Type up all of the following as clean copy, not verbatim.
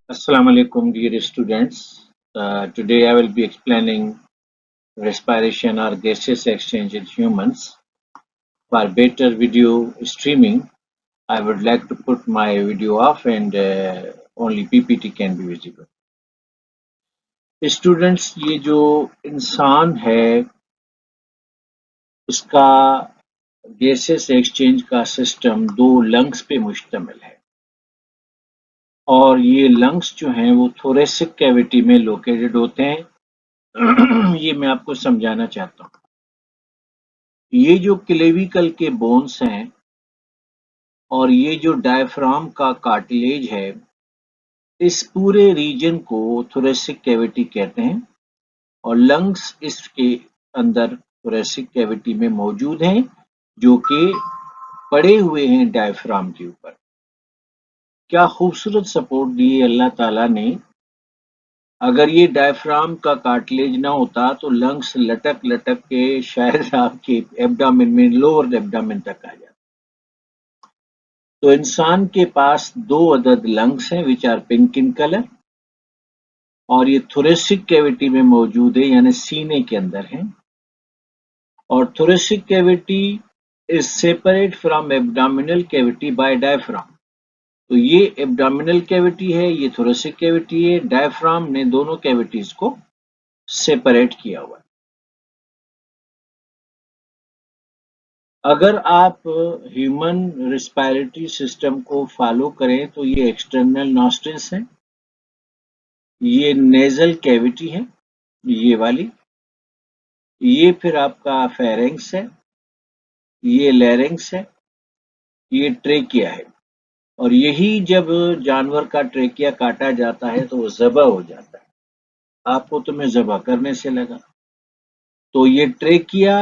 Assalamu alaikum, dear students. Today I will be explaining respiration or gaseous exchange in humans. For better video streaming, I would like to put my video off and only PPT can be visible. Students, ये जो इंसान है उसका gases exchange का system दो lungs पे मुश्तमिल है और ये लंग्स जो हैं वो थोरेसिक कैविटी में लोकेटेड होते हैं। ये मैं आपको समझाना चाहता हूँ। ये जो क्लेविकल के बोन्स हैं और ये जो डायफ्राम का कार्टिलेज है, इस पूरे रीजन को थोरेसिक कैविटी कहते हैं और लंग्स इसके अंदर थोरेसिक कैविटी में मौजूद हैं जो कि पड़े हुए हैं डायफ्राम के ऊपर। क्या खूबसूरत सपोर्ट दिए अल्लाह ताला ने। अगर ये डायफ्राम का कार्टिलेज ना होता तो लंग्स लटक लटक के शायद आपके एब्डामिन में, लोअर एब्डामिन तक आ जाते। तो इंसान के पास दो अदद लंग्स हैं which are pink in colour और ये थोरेसिक कैविटी में मौजूद है, यानी सीने के अंदर है। और thoracic cavity is separate from abdominal cavity by diaphragm. तो ये एब्डोमिनल कैविटी है, ये थोरेसिक कैविटी है। डायफ्राम ने दोनों कैविटीज को सेपरेट किया हुआ है। अगर आप ह्यूमन रिस्पायरेटरी सिस्टम को फॉलो करें तो ये एक्सटर्नल नॉस्ट्रिल्स हैं, ये नेजल कैविटी है ये वाली, ये फिर आपका फेरेंक्स है, ये लैरिंक्स है, ये ट्रेकिया है। और यही जब जानवर का ट्रेकिया काटा जाता है तो वो ज़बह हो जाता है। आपको तो मैं ज़बह करने से लगा। तो ये ट्रेकिया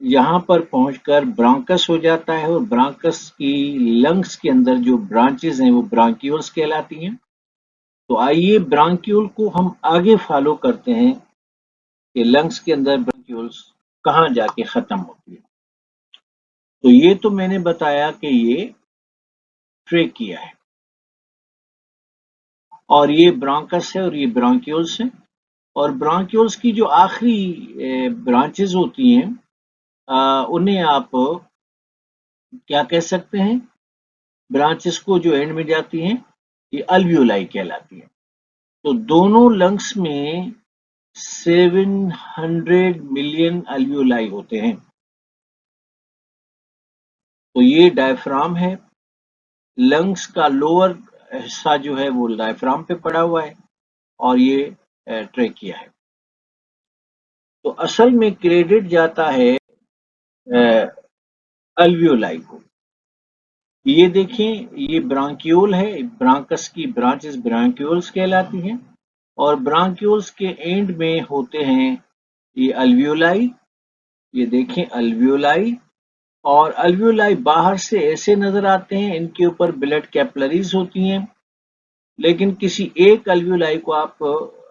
यहाँ पर पहुंचकर ब्रांकस हो जाता है और ब्रांकस की लंग्स के अंदर जो ब्रांचेस हैं वो ब्रांक्यूल्स कहलाती हैं। तो आइए ब्रांक्यूल को हम आगे फॉलो करते हैं कि लंग्स के अंदर ब्रांक्यूल्स कहाँ जाके खत्म होती है। तो ये तो मैंने बताया कि ये ट्रेकिया है और ये ब्रांकस है और ये ब्रांक्यूल्स है। और ब्रांक्यूल्स की जो आखिरी ब्रांचेस होती हैं उन्हें आप क्या कह सकते हैं, ब्रांचेस को जो एंड में जाती हैं ये अल्वियोलाई कहलाती है। तो दोनों लंग्स में 700 मिलियन अल्वियोलाई होते हैं। तो ये डायफ्राम है, लंग्स का लोअर हिस्सा जो है वो डायफ्राम पे पड़ा हुआ है और ये ट्रेकिया है। तो असल में क्रेडिट जाता है अल्वियोलाई को। ये देखें, ये ब्रांक्यूल है, ब्रांकस की ब्रांचेस ब्रांक्यूल्स कहलाती हैं और ब्रांक्यूल्स के एंड में होते हैं ये अल्वियोलाई। ये देखें अल्वियोलाई, और अल्वियोलाई बाहर से ऐसे नजर आते हैं, इनके ऊपर ब्लड कैपिलरीज होती हैं। लेकिन किसी एक अल्वियोलाई को आप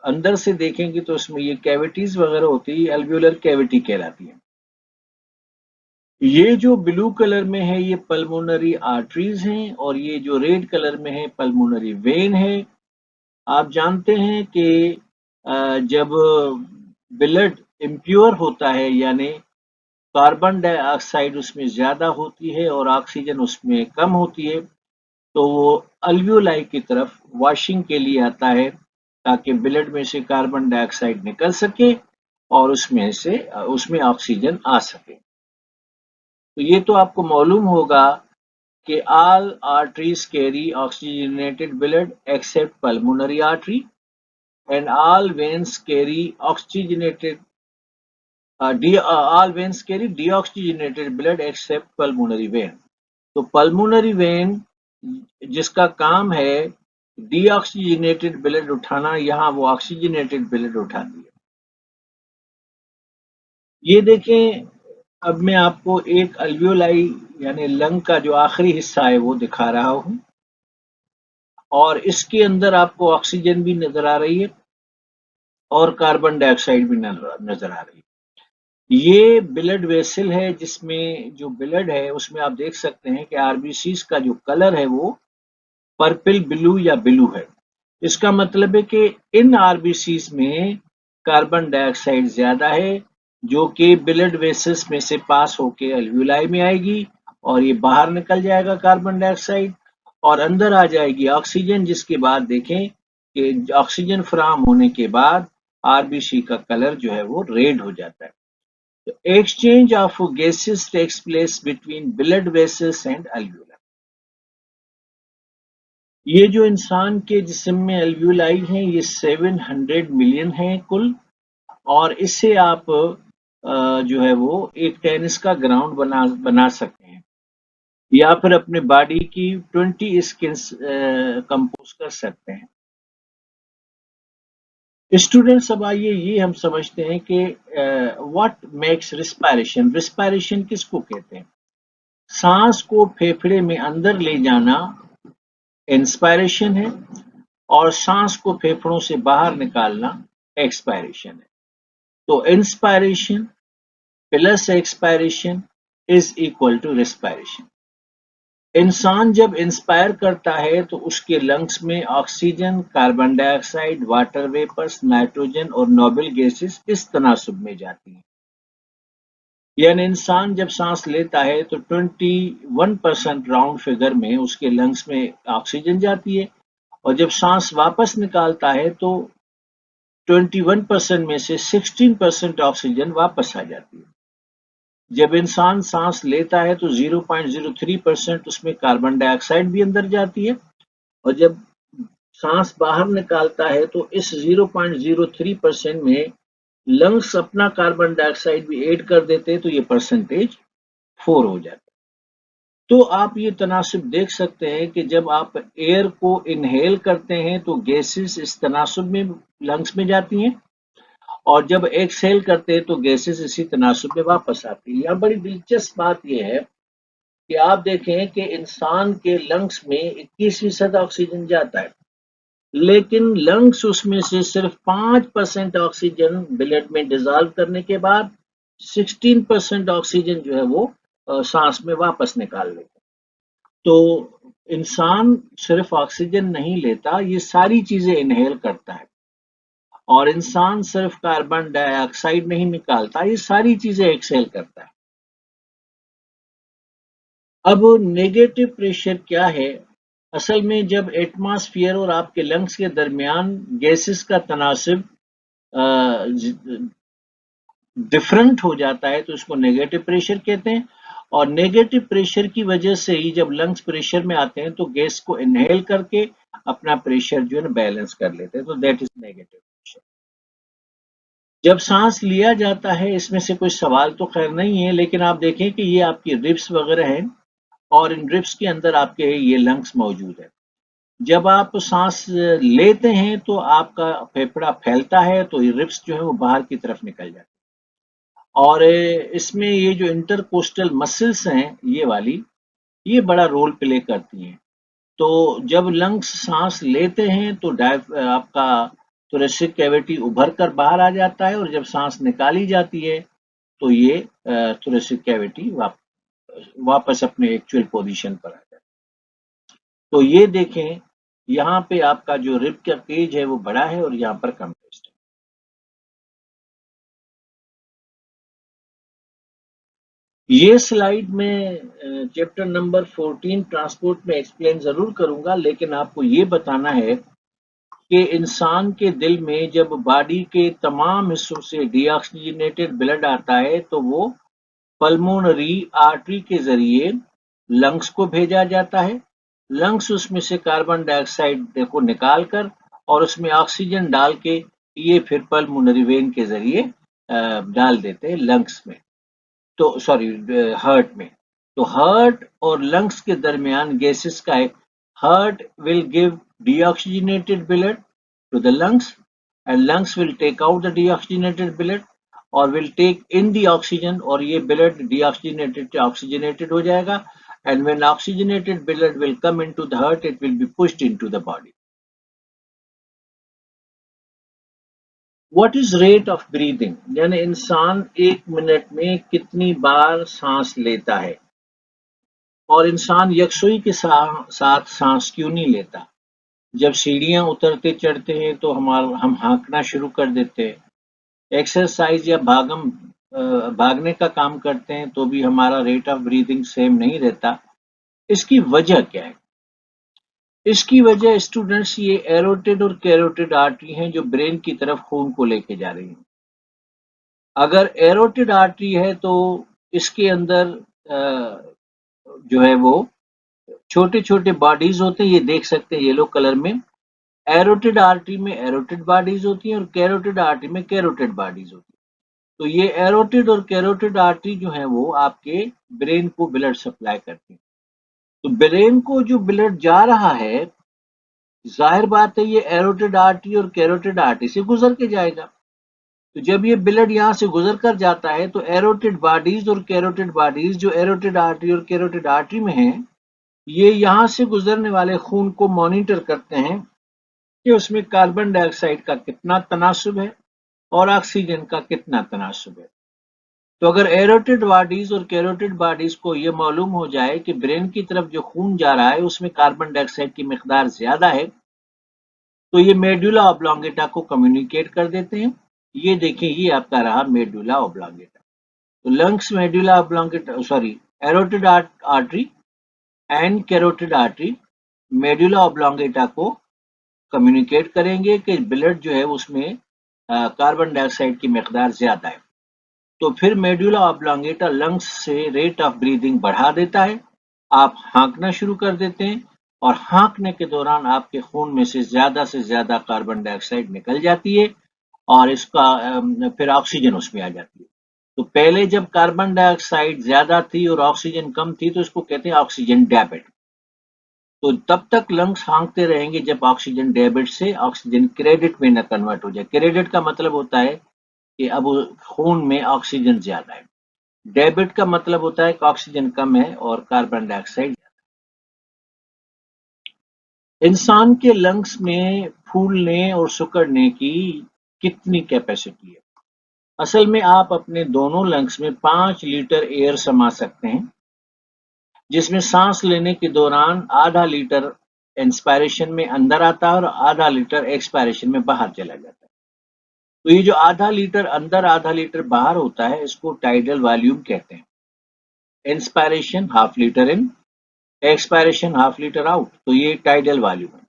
अंदर से देखेंगे तो उसमें ये कैविटीज वगैरह होती है, अल्वियोलर कैविटी कहलाती है। ये जो ब्लू कलर में है ये पल्मोनरी आर्टरीज हैं और ये जो रेड कलर में है पल्मोनरी वेन है। आप जानते हैं कि जब ब्लड इम्प्योर होता है यानी कार्बन डाइऑक्साइड उसमें ज्यादा होती है और ऑक्सीजन उसमें कम होती है, तो वो अल्वियोलाई की तरफ वॉशिंग के लिए आता है ताकि ब्लड में से कार्बन डाइऑक्साइड निकल सके और उसमें ऑक्सीजन आ सके। तो ये तो आपको मालूम होगा कि all arteries carry oxygenated blood except pulmonary artery and all veins carry deoxygenated blood except pulmonary vein। तो pulmonary vein जिसका काम है डीऑक्सीजनेटेड ब्लड उठाना, यहाँ वो ऑक्सीजनेटेड ब्लड उठाती है। ये देखें, अब मैं आपको एक अल्वियोलाई यानी लंग का जो आखिरी हिस्सा है वो दिखा रहा हूं और इसके अंदर आपको ऑक्सीजन भी नजर आ रही है और कार्बन डाइऑक्साइड भी नजर आ रही है। ये ब्लड वेसल है जिसमें जो ब्लड है उसमें आप देख सकते हैं कि आरबीसीज का जो कलर है वो पर्पल ब्लू या ब्लू है। इसका मतलब है कि इन आरबीसीज में कार्बन डाइऑक्साइड ज्यादा है, जो कि ब्लड वेसल्स में से पास होके अल्वियोलाई में आएगी और ये बाहर निकल जाएगा कार्बन डाइऑक्साइड, और अंदर आ जाएगी ऑक्सीजन, जिसके बाद देखें कि ऑक्सीजन फराहम होने के बाद आरबीसी का कलर जो है वो रेड हो जाता है। तो exchange of gases takes place between blood vessels and alveoli. ये जो इंसान के जिस्म में अल्वियोलाई हैं ये 700 मिलियन हैं कुल, और इससे आप जो है वो एक टेनिस का ग्राउंड बना सकते हैं, या फिर अपने बॉडी की 20 स्किन्स कंपोज कर सकते हैं। स्टूडेंट्स, अब आइए ये हम समझते हैं कि व्हाट मेक्स रिस्पायरेशन। रिस्पायरेशन किसको कहते हैं? सांस को फेफड़े में अंदर ले जाना इंस्पायरेशन है, और सांस को फेफड़ों से बाहर निकालना एक्सपायरेशन है। तो inspiration plus expiration is equal to respiration. इंसान जब इंस्पायर करता है तो उसके लंग्स में oxygen, carbon dioxide, water vapours, nitrogen और नोबल गैसेस इस तनासुब में जाती हैं। यानी इंसान जब सांस लेता है तो 21% राउंड फिगर में उसके लंग्स में ऑक्सीजन जाती है, और जब सांस वापस निकालता है तो 21% में से 16% ऑक्सीजन वापस आ जाती है। जब इंसान सांस लेता है तो 0.03% उसमें कार्बन डाइऑक्साइड भी अंदर जाती है, और जब सांस बाहर निकालता है तो इस 0.03% में लंग्स अपना कार्बन डाइऑक्साइड भी ऐड कर देते हैं, तो ये परसेंटेज 4 हो जाता है। तो आप ये तनासुब देख सकते हैं कि जब आप एयर को इनहेल करते हैं तो गैसेस इस तनासुब में लंग्स में जाती हैं, और जब एक्सहेल करते हैं तो गैसेस इसी तनासुब में वापस आती है। यहाँ बड़ी दिलचस्प बात यह है कि आप देखें कि इंसान के लंग्स में 21% ऑक्सीजन जाता है, लेकिन लंग्स उसमें से सिर्फ 5% ऑक्सीजन ब्लड में डिजॉल्व करने के बाद 16% ऑक्सीजन जो है वो सांस में वापस निकाल लेते हैं। तो इंसान सिर्फ ऑक्सीजन नहीं लेता, ये सारी चीजें इनहेल करता है, और इंसान सिर्फ कार्बन डाइऑक्साइड नहीं निकालता, ये सारी चीजें एक्सहेल करता है। अब नेगेटिव प्रेशर क्या है? असल में जब एटमॉस्फेयर और आपके लंग्स के दरमियान गैसेस का तनासब डिफरेंट हो जाता है तो इसको नेगेटिव प्रेशर कहते हैं, और नेगेटिव प्रेशर की वजह से ही जब लंग्स प्रेशर में आते हैं तो गैस को इनहेल करके अपना प्रेशर जो है ना बैलेंस कर लेते हैं, तो दैट इज नेगेटिव प्रेशर। जब सांस लिया जाता है, इसमें से कोई सवाल तो खैर नहीं है, लेकिन आप देखें कि ये आपकी रिब्स वगैरह हैं, और इन रिब्स के अंदर आपके ये लंग्स मौजूद है। जब आप सांस लेते हैं तो आपका फेफड़ा फैलता है, तो ये रिब्स जो है वो बाहर की तरफ निकल जाती है, और इसमें ये जो इंटरकोस्टल मसल्स हैं ये वाली, ये बड़ा रोल प्ले करती हैं। तो जब लंग्स सांस लेते हैं तो आपका थोरेसिक कैविटी उभर कर बाहर आ जाता है, और जब सांस निकाली जाती है तो ये थोरेसिक कैविटी वापस अपने एक्चुअल पोजीशन पर आ जाती है। तो ये देखें, यहाँ पे आपका जो रिब का पेज है वो बड़ा है और यहाँ पर कंप्रेस्ड है। ये स्लाइड में चैप्टर नंबर 14 ट्रांसपोर्ट में एक्सप्लेन जरूर करूंगा, लेकिन आपको ये बताना है कि इंसान के दिल में जब बॉडी के तमाम हिस्सों से डीऑक्सीजनेटेड ब्लड आता है तो वो पल्मोनरी आर्टरी के जरिए लंग्स को भेजा जाता है। लंग्स उसमें से कार्बन डाइऑक्साइड को निकाल कर और उसमें ऑक्सीजन डाल के ये फिर पल्मोनरी वेन के जरिए डाल देते हैं लंग्स में, तो सॉरी हार्ट में। तो हार्ट और लंग्स के दरमियान गैसेस का एक, heart will give deoxygenated blood to the lungs, and lungs will take out the deoxygenated blood or will take in the oxygen, और ये blood deoxygenated oxygenated हो जाएगा, and when oxygenated blood will come into the heart it will be pushed into the body. What is rate of breathing? यानी इंसान एक minute में कितनी बार सांस लेता है, और इंसान यकसुई के साथ सांस क्यों नहीं लेता? जब सीढ़ियां उतरते चढ़ते हैं तो हम हाँकना शुरू कर देते हैं। एक्सरसाइज या भागने का काम करते हैं तो भी हमारा रेट ऑफ ब्रीदिंग सेम नहीं रहता। इसकी वजह क्या है? इसकी वजह स्टूडेंट्स ये एरोटिड और कैरोटिड आर्टरी हैं जो ब्रेन की तरफ खून को लेके जा रही हैं। अगर एरोटिड आर्टरी है तो इसके अंदर जो है वो छोटे छोटे बॉडीज होते हैं, ये देख सकते हैं येलो कलर में। एरोटिड आर्टरी में एरोटिड बॉडीज होती हैं और कैरोटिड आर्टरी में कैरोटिड बॉडीज होती हैं। तो ये एरोटिड और कैरोटिड आर्टरी जो है वो आपके ब्रेन को ब्लड सप्लाई करती है। तो ब्रेन को जो ब्लड जा रहा है, जाहिर बात है ये एरोटिड आर्टरी और कैरोटिड आर्टरी से गुजर के जाएगा। तो जब ये ब्लड यहाँ से गुजर कर जाता है तो एरोटिड बॉडीज और कैरोटिड बॉडीज जो एरोटिड आर्टरी और कैरोटिड आर्टरी में हैं, ये यहाँ से गुजरने वाले खून को मॉनिटर करते हैं कि उसमें कार्बन डाइऑक्साइड का कितना तनासुब है और ऑक्सीजन का कितना तनासुब है। तो अगर एरोटिड बॉडीज और कैरोटिड बॉडीज को ये मालूम हो जाए कि ब्रेन की तरफ जो खून जा रहा है उसमें कार्बन डाइऑक्साइड की मिकदार ज्यादा है, तो ये मेडुला ऑब्लोंगेटा को कम्युनिकेट कर देते हैं। ये देखें, ये आपका रहा मेडुला ऑब्लोंगेटा। तो लंग्स मेडुला ऑब्लोंगेटा, सॉरी, एरोटिड artery and carotid artery medulla oblongata को कम्युनिकेट करेंगे कि ब्लड जो है उसमें कार्बन डाइऑक्साइड की मिकदार ज्यादा है। तो फिर मेडुला ऑब्लोंगेटा लंग्स से रेट ऑफ ब्रीदिंग बढ़ा देता है। आप हाँकना शुरू कर देते हैं और हाँकने के दौरान आपके खून में से ज्यादा कार्बन डाइऑक्साइड निकल जाती है और इसका फिर ऑक्सीजन उसमें आ जाती है। तो पहले जब कार्बन डाइऑक्साइड ज्यादा थी और ऑक्सीजन कम थी तो इसको कहते हैं ऑक्सीजन डेबिट। तो तब तक लंग्स हाँकते रहेंगे जब ऑक्सीजन डेबिट से ऑक्सीजन क्रेडिट में न कन्वर्ट हो जाए। क्रेडिट का मतलब होता है कि अब खून में ऑक्सीजन ज्यादा है। डेबिट का मतलब होता है कि ऑक्सीजन कम है और कार्बन डाइऑक्साइड। इंसान के लंग्स में फूलने और सिकुड़ने की कितनी कैपेसिटी है? असल में आप अपने दोनों लंग्स में 5 लीटर एयर समा सकते हैं, जिसमें सांस लेने के दौरान आधा लीटर इंस्पायरेशन में अंदर आता है और आधा लीटर एक्सपायरेशन में बाहर चला जाता है। तो ये जो आधा लीटर अंदर आधा लीटर बाहर होता है इसको टाइडल वॉल्यूम कहते हैं। Inspiration half litre in, expiration half litre out, तो ये टाइडल वॉल्यूम है।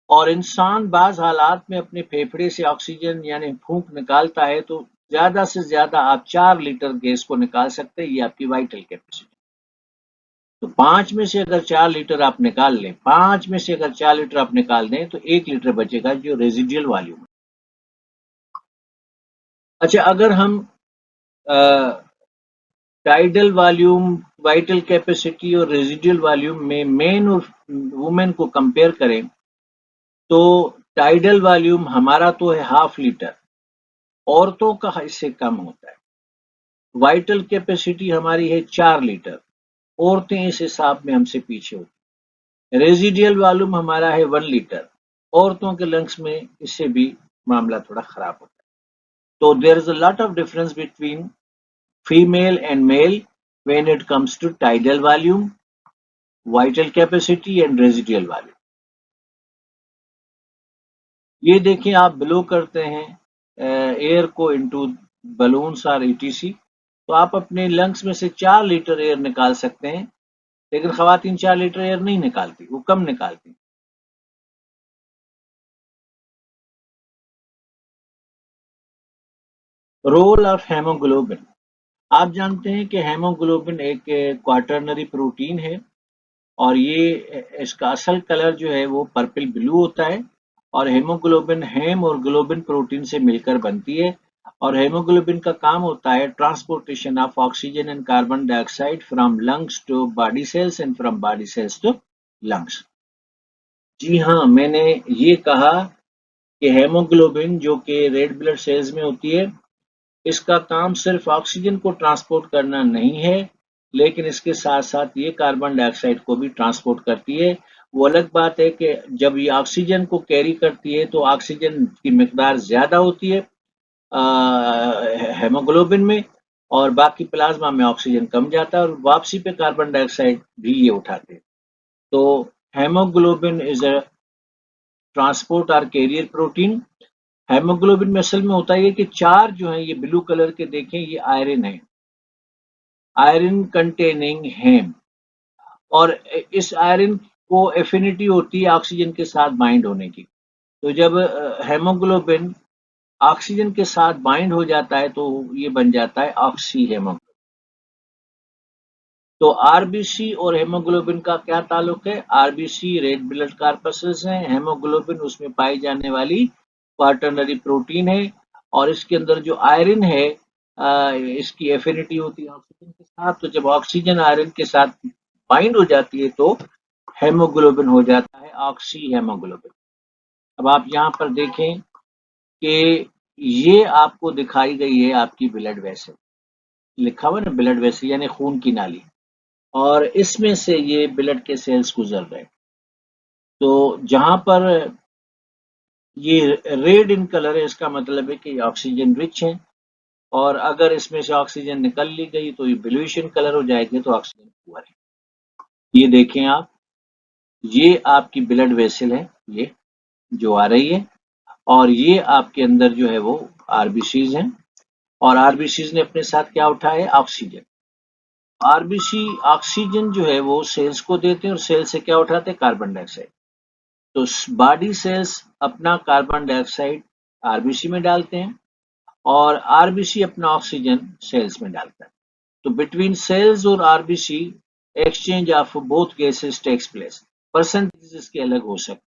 और इंसान बाज हालात में अपने फेफड़े से ऑक्सीजन यानी फूंक निकालता है तो ज्यादा से ज्यादा आप 4 लीटर गैस को निकाल सकते हैं। ये आपकी वाइटल कैपेसिटी। तो 5 में से अगर 4 लीटर आप निकाल लें, 5 में से अगर 4 लीटर आप निकाल दें तो 1 लीटर बचेगा जो रेजिडियल वॉल्यूम है। अच्छा, अगर हम टाइडल वॉल्यूम, वाइटल कैपेसिटी और रेजिडियल वॉल्यूम में मेन और वुमेन को कंपेयर करें तो टाइडल वॉल्यूम हमारा तो है हाफ लीटर, औरतों का इससे कम होता है। वाइटल कैपेसिटी हमारी है 4 लीटर, औरतें इस हिसाब में हमसे पीछे होती हैं। रेजिडियल वॉल्यूम हमारा है 1 लीटर, औरतों के लंग्स में इससे भी मामला थोड़ा खराब होता है। तो there is a lot of difference between female and male when it comes to tidal volume, vital capacity and residual volume. ये देखें, आप ब्लो करते हैं एयर को इनटू बलून्स और ईटीसी, तो आप अपने लंग्स में से 4 लीटर एयर निकाल सकते हैं, लेकिन खवातीन 4 लीटर एयर नहीं निकालती, वो कम निकालती। Role of haemoglobin. आप जानते हैं कि हेमोग्लोबिन एक क्वाटरनरी प्रोटीन है और ये इसका असल कलर जो है वो पर्पल ब्लू होता है। और हेमोग्लोबिन हेम और ग्लोबिन प्रोटीन से मिलकर बनती है और हेमोग्लोबिन का काम होता है transportation of oxygen and carbon dioxide from lungs to body cells and from body cells to lungs. जी हाँ, मैंने ये कहा कि हेमोग्लोबिन जो कि रेड ब्लड सेल्स में होती है, इसका काम सिर्फ ऑक्सीजन को ट्रांसपोर्ट करना नहीं है, लेकिन इसके साथ साथ ये कार्बन डाइऑक्साइड को भी ट्रांसपोर्ट करती है। वो अलग बात है कि जब ये ऑक्सीजन को कैरी करती है तो ऑक्सीजन की मिकदार ज्यादा होती है हेमोग्लोबिन में, और बाकी प्लाज्मा में ऑक्सीजन कम जाता है और वापसी पे कार्बन डाइऑक्साइड भी ये उठाते हैं। तो हेमोग्लोबिन इज अ ट्रांसपोर्ट और कैरियर प्रोटीन। हेमोग्लोबिन में असल में होता है कि 4 जो है ये ब्लू कलर के देखें, ये आयरन है, आयरन कंटेनिंग हेम। और इस आयरन को एफिनिटी होती है ऑक्सीजन के साथ बाइंड होने की। तो जब हेमोग्लोबिन ऑक्सीजन के साथ बाइंड हो जाता है तो ये बन जाता है ऑक्सी हेमोग्लोबिन। तो आरबीसी और हेमोग्लोबिन का क्या ताल्लुक है? आरबीसी रेड ब्लड कॉर्पसेस हैं, हेमोग्लोबिन उसमें पाई जाने वाली क्वाटरनरी प्रोटीन है, और इसके अंदर जो आयरन है इसकी एफिनिटी होती है ऑक्सीजन के साथ। तो जब ऑक्सीजन आयरन के साथ बाइंड हो जाती है तो हेमोग्लोबिन हो जाता है ऑक्सी हेमोग्लोबिन। अब आप यहाँ पर देखें कि ये आपको दिखाई गई है आपकी ब्लड वेसल, लिखा हुआ है ना ब्लड वेसल यानी खून की नाली, और इसमें से ये ब्लड के सेल्स गुजर रहे हैं। तो जहां पर ये रेड इन कलर है इसका मतलब है कि ये ऑक्सीजन रिच है, और अगर इसमें से ऑक्सीजन निकल ली गई तो ये ब्लूइश इन कलर हो जाएगी, तो ऑक्सीजन पुअर है। ये देखें आप, ये आपकी ब्लड वेसल है, ये जो आ रही है, और ये आपके अंदर जो है वो आरबीसीज हैं, और आरबीसीज ने अपने साथ क्या उठाया है? ऑक्सीजन। आरबीसी ऑक्सीजन जो है वो सेल्स को देते हैं, और सेल से क्या उठाते हैं? Carbon dioxide. तो बॉडी सेल्स अपना कार्बन डाइऑक्साइड आरबीसी में डालते हैं, और आरबीसी अपना ऑक्सीजन सेल्स में डालता है। तो बिटवीन सेल्स और RBC exchange of both gases takes place. Percentage इसके अलग हो सकते हैं।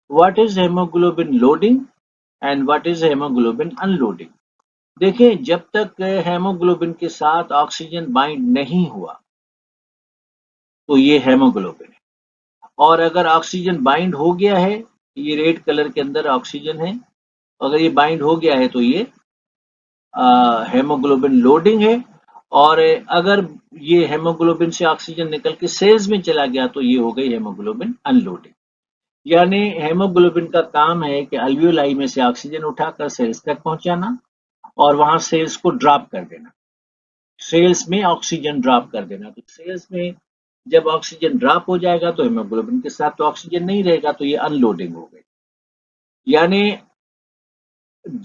What is haemoglobin loading and what is haemoglobin unloading? देखें, जब तक हेमोग्लोबिन के साथ ऑक्सीजन बाइंड नहीं हुआ तो ये हेमोग्लोबिन है, और अगर ऑक्सीजन बाइंड हो गया है, ये रेड कलर के अंदर ऑक्सीजन है, अगर ये बाइंड हो गया है तो ये हेमोग्लोबिन लोडिंग है, और अगर ये हेमोग्लोबिन से ऑक्सीजन निकल के सेल्स में चला गया तो ये हो गई हेमोग्लोबिन अनलोडिंग। यानी हेमोग्लोबिन का काम है कि अल्वियोलाई में से ऑक्सीजन उठाकर सेल्स तक पहुंचाना और वहां सेल्स को ड्रॉप कर देना, सेल्स में ऑक्सीजन ड्रॉप कर देना। तो सेल्स में जब ऑक्सीजन ड्रॉप हो जाएगा तो हेमोग्लोबिन के साथ तो ऑक्सीजन नहीं रहेगा, तो ये अनलोडिंग हो गई। यानी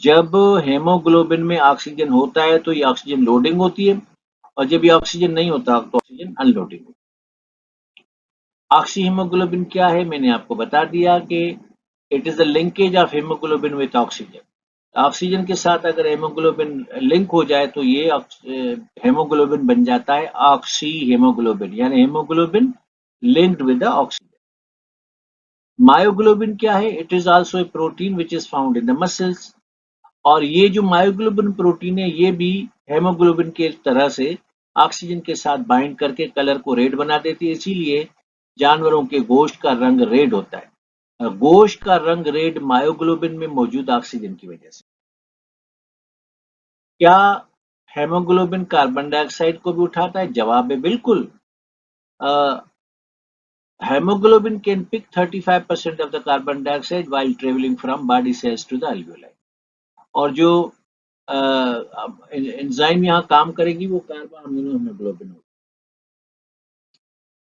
जब हेमोग्लोबिन में ऑक्सीजन होता है तो ये ऑक्सीजन लोडिंग होती है, और जब ये ऑक्सीजन नहीं होता तो ऑक्सीजन अनलोडिंग होती है। ऑक्सी हीमोग्लोबिन क्या है? मैंने आपको बता दिया कि it is the linkage of haemoglobin with oxygen. Oxygen के साथ अगर हेमोग्लोबिन लिंक हो जाए तो ये हेमोग्लोबिन बन जाता है ऑक्सी हेमोग्लोबिन, यानी haemoglobin linked with the oxygen. Myoglobin क्या है? It is also a protein which is found in the muscles, और ये जो मायोग्लोबिन प्रोटीन है ये भी हेमोग्लोबिन के तरह से ऑक्सीजन के साथ बाइंड करके कलर को रेड बना देती है, इसीलिए जानवरों के गोश्त का रंग रेड होता है। गोश्त का रंग रेड मायोग्लोबिन में मौजूद ऑक्सीजन की वजह से। क्या हेमोग्लोबिन कार्बन डाइऑक्साइड को भी उठाता है? जवाब है बिल्कुल। Haemoglobin can pick 35% of the carbon dioxide while traveling from body cells to the alveoli। और जो एंजाइम यहाँ काम करेगी वो कार्बा अमीनो हेमोग्लोबिन होगी।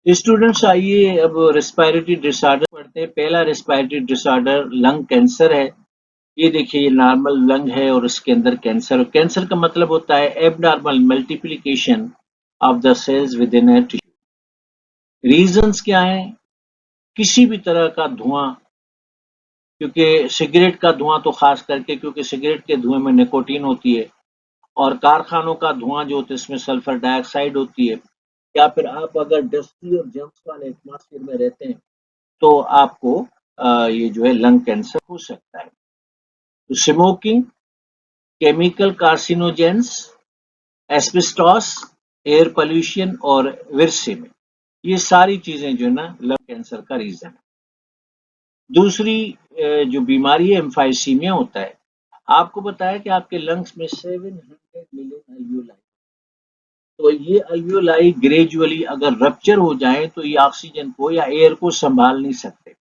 स्टूडेंट्स आइए अब रेस्पिरेटरी डिसऑर्डर पढ़ते हैं। पहला रेस्पिरेटरी डिसऑर्डर लंग कैंसर है। ये देखिए, ये नॉर्मल लंग है और इसके अंदर कैंसर, और कैंसर का मतलब होता है abnormal multiplication of the cells within a tissue. Reasons क्या है? किसी भी तरह का धुआं, क्योंकि सिगरेट का धुआं तो खास करके, क्योंकि सिगरेट के धुएं में निकोटीन होती है, और कारखानों का धुआं जो होता है इसमें सल्फर डाइऑक्साइड होती है, या फिर आप अगर डस्टी और जम्स वाले एटमॉस्फेयर में रहते हैं तो आपको ये जो है लंग कैंसर हो सकता है। तो smoking, chemical carcinogens, asbestos, air pollution और विरसे में, ये सारी चीजें जो है ना लंग कैंसर का रीजन है। दूसरी जो बीमारी है एम्फाइसीमिया होता है। आपको बताया कि आपके लंग्स में 700 मिलियन अल्वियोलाई, तो ये अल्वियोलाई ग्रेजुअली अगर रप्चर हो जाए तो ये ऑक्सीजन को या एयर को संभाल नहीं सकते।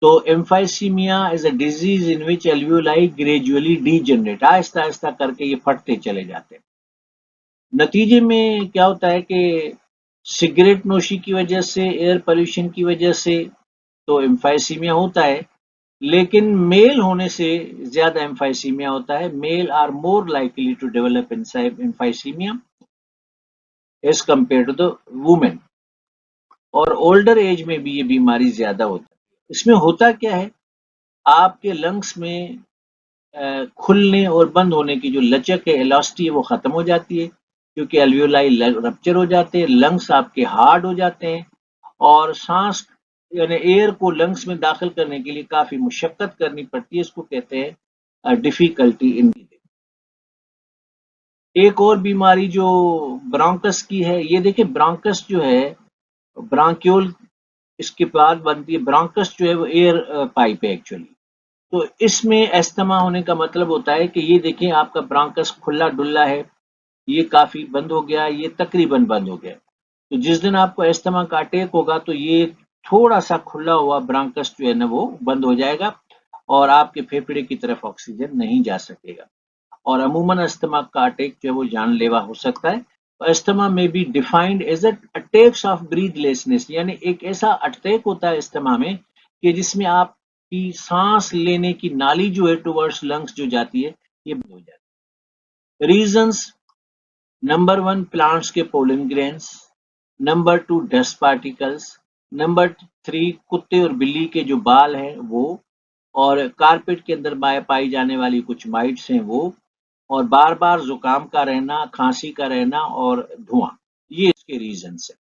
तो emphysema is a disease in which alveoli gradually degenerate, आहिस्ता आहिस्ता करके ये फटते चले जाते हैं। नतीजे में क्या होता है कि सिगरेट नोशी की वजह से, एयर पोल्यूशन की वजह से, तो एम्फाइसीमिया होता है, लेकिन मेल होने से ज्यादा एम्फाइसीमिया होता है। Male are more likely to develop emphysema as compared to the women, और ओल्डर एज में भी ये बीमारी ज्यादा होती है। इसमें होता क्या है, आपके लंग्स में खुलने और बंद होने की जो लचक है, इलास्टी है, वो खत्म हो जाती है, क्योंकि एल्वियोलाई रप्चर हो जाते हैं, लंग्स आपके हार्ड हो जाते हैं, और सांस यानी एयर को लंग्स में दाखिल करने के लिए काफी मुशक्कत करनी पड़ती है। इसको कहते हैं डिफिकल्टी इन ब्रीथिंग। एक और बीमारी जो ब्रोंकस की है, ये देखिए ब्रोंकस जो है, ब्रांक्यूल इसके बाद बनती है। ब्रोंकस जो है वो एयर पाइप है एक्चुअली। तो इसमें अस्थमा होने का मतलब होता है कि ये देखिए आपका ब्रोंकस खुला डुल्ला है, ये काफी बंद हो गया, ये तकरीबन बंद हो गया। तो जिस दिन आपको अस्थमा का अटैक होगा तो ये थोड़ा सा खुला हुआ ब्रोंकस जो है ना वो बंद हो जाएगा, और आपके फेफड़े की तरफ ऑक्सीजन नहीं जा सकेगा, और अमूमन अस्थमा का अटैक जो है वो जानलेवा हो सकता है। अस्थमा में be defined as attacks of breathlessness, यानी एक ऐसा अटैक होता है अस्थमा में कि जिसमें आपकी सांस लेने की नाली जो है टुवर्ड्स लंग्स जो जाती है, ये बंद हो जाती है। रीजंस: नंबर वन, प्लांट्स के pollen grains. Number two, dust particles. Number three, कुत्ते और बिल्ली के जो बाल हैं वो, और कारपेट के अंदर पाई जाने वाली कुछ माइट्स हैं वो, और बार बार जुकाम का रहना, खांसी का रहना, और धुआं, ये इसके रीजंस है।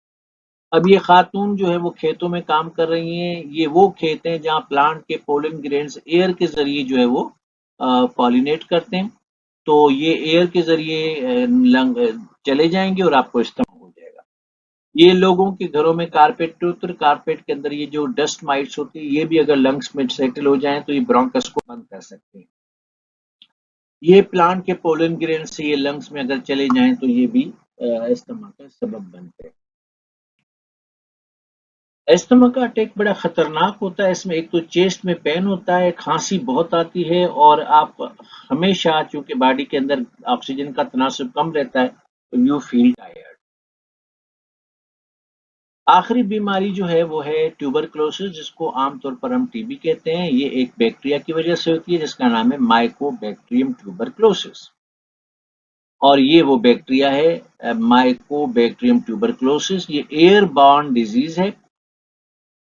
अब ये खातून जो है वो खेतों में काम कर रही हैं। ये वो खेत हैं जहाँ प्लांट के पोलन ग्रेन्स एयर के जरिए जो है वो पॉलिनेट करते हैं। तो ये एयर के जरिए लंग चले जाएंगे और आपको इस्तेमाल हो जाएगा। ये लोगों के घरों में कारपेट उतर कारपेट के अंदर ये जो डस्ट माइट्स होती है, ये भी अगर लंग्स में सेटल हो जाएं तो ये ब्रोंकस को बंद कर सकते हैं। ये प्लांट के पोलन ग्रेन से ये लंग्स में अगर चले जाएं तो ये भी अस्थमा का सबब बनते हैं। अस्थमा का अटैक बड़ा खतरनाक होता है। इसमें एक तो चेस्ट में पेन होता है, खांसी बहुत आती है, और आप हमेशा, चूंकि बॉडी के अंदर ऑक्सीजन का तनासुब कम रहता है, तो यू फील टायर्ड। आखिरी बीमारी जो है वो है ट्यूबरक्लोसिस, जिसको आमतौर पर हम टीबी कहते हैं। ये एक बैक्टीरिया की वजह से होती है जिसका नाम है माइकोबैक्टीरियम ट्यूबरक्लोसिस, और ये वो बैक्टीरिया है माइकोबैक्टीरियम ट्यूबरक्लोसिस। ये एयर बॉर्न डिजीज है।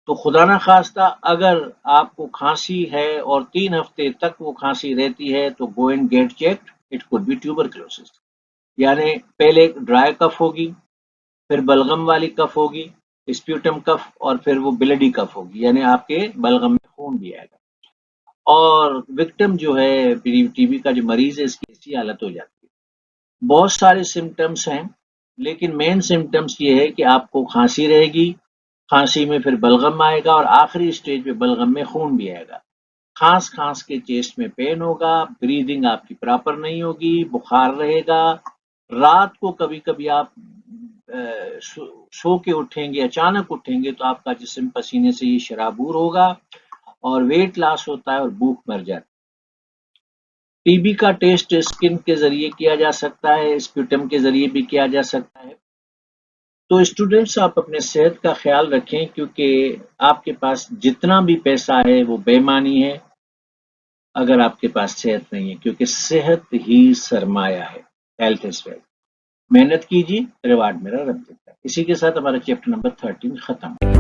तो खुदा ना खास्ता अगर आपको खांसी है और 3 हफ्ते तक वो खांसी रहती है तो go and get checked, it could be tuberculosis. यानी पहले ड्राई कफ होगी, फिर बलगम वाली कफ होगी, स्प्यूटम कफ, और फिर वो ब्लडी कफ होगी, यानी आपके बलगम में खून भी आएगा, और विक्टिम जो है टीबी का जो मरीज है इसकी ऐसी हालत हो जाती है। बहुत सारे सिम्टम्स हैं, लेकिन मेन सिम्टम्स ये है कि आपको खांसी रहेगी, खांसी में फिर बलगम आएगा, और आखिरी स्टेज पे बलगम में खून भी आएगा। खांस खांस के चेस्ट में पेन होगा, ब्रीदिंग आपकी प्रॉपर नहीं होगी, बुखार रहेगा। रात को कभी कभी आप सो के उठेंगे, अचानक उठेंगे तो आपका जिस्म पसीने से ये शराबूर होगा, और वेट लॉस होता है, और भूख मर जाती है। टीबी का टेस्ट स्किन के जरिए किया जा सकता है, स्प्यूटम के जरिए भी किया जा सकता है। तो स्टूडेंट्स, आप अपने सेहत का ख्याल रखें, क्योंकि आपके पास जितना भी पैसा है वो बेईमानी है अगर आपके पास सेहत नहीं है, क्योंकि सेहत ही सरमाया है। Health is wealth. मेहनत कीजिए, रिवार्ड मेरा रब देता है। इसी के साथ हमारा चैप्टर नंबर 13 खत्म।